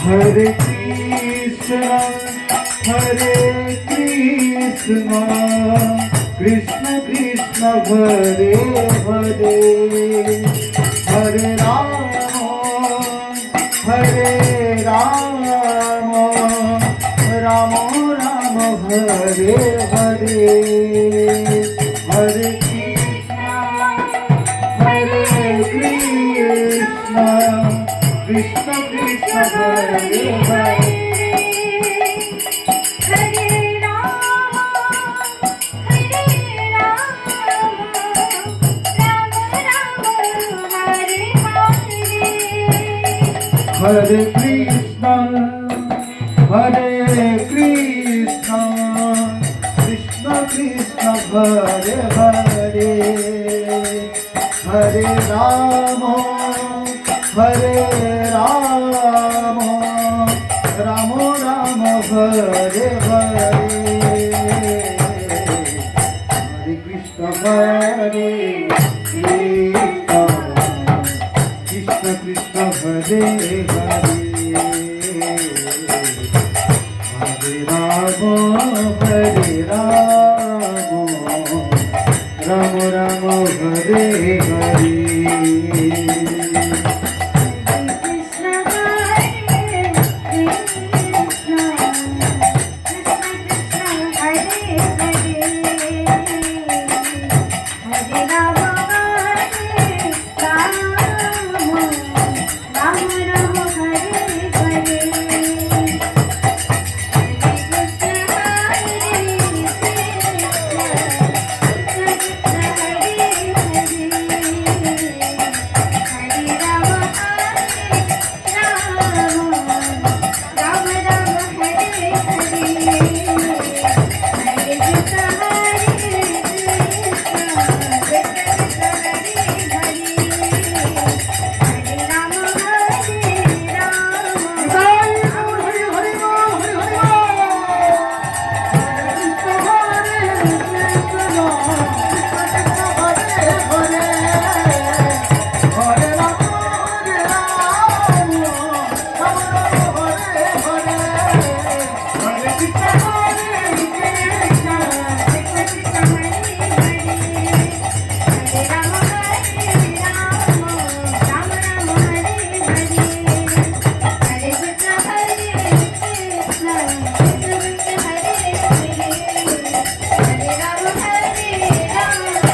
Hare Krishna, Krishna Krishna, Hare Hare, Hare Rama, Rama Rama, Hare Hare, Hare Krishna, Krishna Krishna, Hare Hare. Hare Krishna, Krishna Krishna, Hare Hare, Hare Rama, Rama Rama, Hare Hare, Hare Krishna, Krishna Krishna, Hare Hare, Hare Rama, Rama Rama, Hare Hare.